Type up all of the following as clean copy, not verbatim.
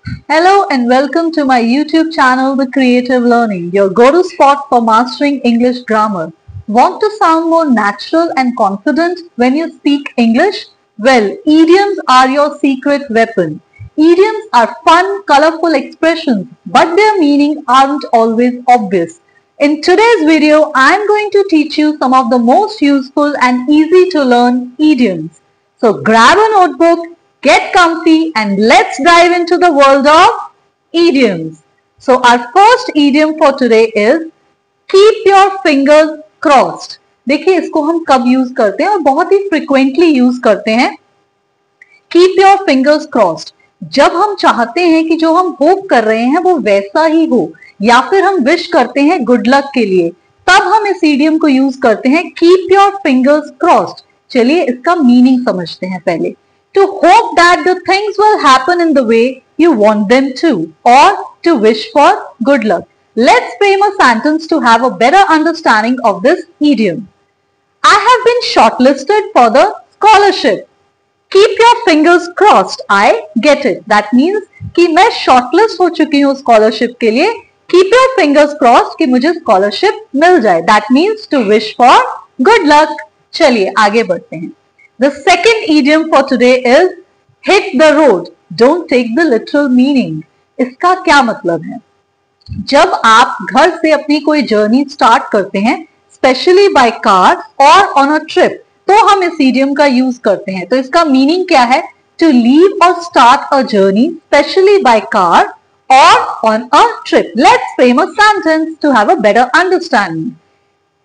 Hello and welcome to my YouTube channel, The Creative Learning, your go-to spot for mastering English grammar. Want to sound more natural and confident when you speak English? Well, idioms are your secret weapon. Idioms are fun, colorful expressions, but their meaning aren't always obvious. In today's video, I'm going to teach you some of the most useful and easy to learn idioms. So grab a notebook, get comfy and let's dive into the world of idioms. So our first idiom for today is keep your fingers crossed. देखिए इसको हम कब use करते हैं और बहुत ही frequently use करते हैं. Keep your fingers crossed. जब हम चाहते हैं कि जो हम होप कर रहे हैं वो वैसा ही हो या फिर हम विश करते हैं गुड लक के लिए, तब हम इस इडियम को यूज करते हैं कीप योर फिंगर्स क्रॉस्ड. चलिए इसका मीनिंग समझते हैं पहले. To hope that the things will happen in the way you want them to, or to wish for good luck. Let's frame a sentence to have a better understanding of this idiom. I have been shortlisted for the scholarship. Keep your fingers crossed. I get it. That means कि मैं shortlist हो चुकी हूँ scholarship के लिए. Keep your fingers crossed कि मुझे scholarship मिल जाए. That means to wish for good luck. चलिए आगे बढ़ते हैं. The second idiom for today is hit the road. Don't take the literal meaning. इसका क्या मतलब है? जब आप घर से अपनी कोई जर्नी स्टार्ट करते हैं, स्पेशली बाय कार और ऑन अ ट्रिप, तो हम इस idiom का यूज करते हैं. तो इसका मीनिंग क्या है? To leave or start a journey, specially by car or on a trip. Let's frame a sentence to have a better understanding.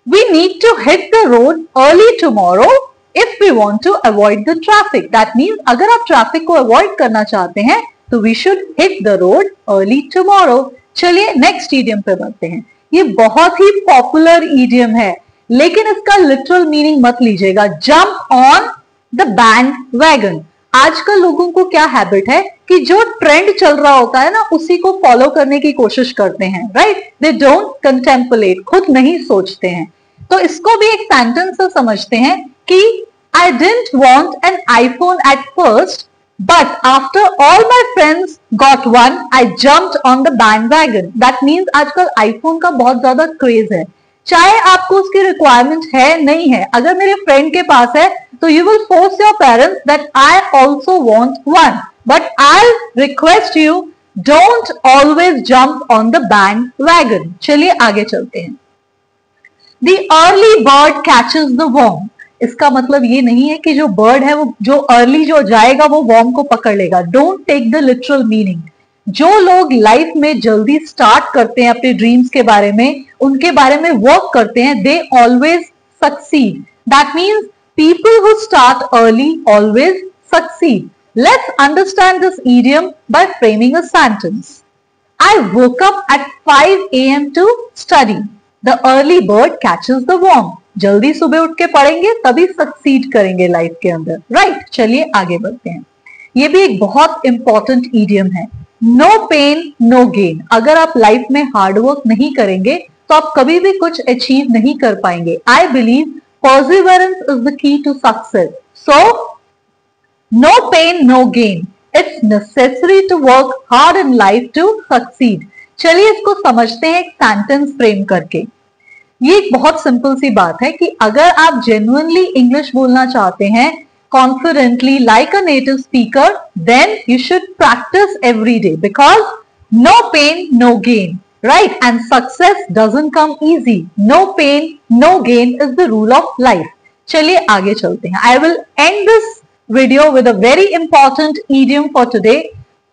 We need to hit the road early tomorrow if we want to avoid the traffic. That means अगर आप traffic को avoid करना चाहते हैं तो we should hit the road early tomorrow. चलिए next idiom पे बढ़ते हैं. ये बहुत ही पॉपुलर idiom है, लेकिन इसका लिटरल मीनिंग मत लीजिएगा. Jump on the band wagon. आजकल लोगों को क्या हैबिट है कि जो ट्रेंड चल रहा होता है ना, उसी को फॉलो करने की कोशिश करते हैं. राइट? दे डोंट कंटेम्पलेट, खुद नहीं सोचते हैं. तो इसको भी एक सेंटेंस से समझते हैं कि I didn't want an iPhone at first, but after all my friends got one, I jumped on the bandwagon. That means आजकल iPhone का बहुत ज्यादा क्रेज है. चाहे आपको उसकी रिक्वायरमेंट है नहीं है, अगर मेरे फ्रेंड के पास है तो you will force your parents that I also want one. But I'll request you, don't always jump on the bandwagon. चलिए आगे चलते हैं. The early bird catches the worm. इसका मतलब ये नहीं है कि जो बर्ड है वो जो अर्ली जो जाएगा वो वॉर्म को पकड़ लेगा. Don't take the literal meaning. जो लोग लाइफ में जल्दी स्टार्ट करते हैं अपने ड्रीम्स के बारे में, उनके बारे में वर्क करते हैं, they always succeed. That means people who start early always succeed. Let's understand this idiom by framing a sentence. I woke up at 5 a.m. to study. The early bird catches the worm. जल्दी सुबह उठ के पढ़ेंगे तभी succeed करेंगे life के अंदर. Right? चलिए आगे बढ़ते हैं. ये भी एक बहुत इंपॉर्टेंट इडियम है. No pain no gain. अगर आप लाइफ में हार्डवर्क नहीं करेंगे तो आप कभी भी कुछ अचीव नहीं कर पाएंगे. I believe perseverance is the key to success. So no pain no gain. It's necessary to work hard in life to succeed. चलिए इसको समझते हैं एक सेंटेंस फ्रेम करके. ये एक बहुत सिंपल सी बात है कि अगर आप जेन्युइनली इंग्लिश बोलना चाहते हैं confidently like a native speaker, then you should practise every day, because no pain no gain. Right? And success doesn't come easy. No pain no gain is the rule of life. चलिए आगे चलते हैं. I will end this video with a very important idiom for today.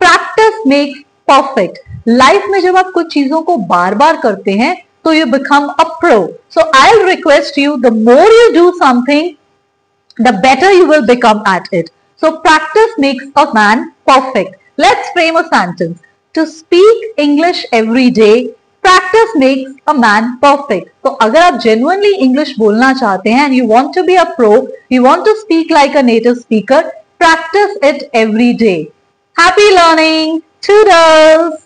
Practice makes perfect. Life में जब आप कुछ चीजों को बार बार करते हैं so you become a pro. So I'll request you, the more you do something, the better you will become at it. So practice makes a man perfect. Let's frame a sentence. To speak English every day, practice makes a man perfect. So अगर आप genuinely English बोलना चाहते हैं and you want to be a pro, you want to speak like a native speaker, practice it every day. Happy learning! Toodles!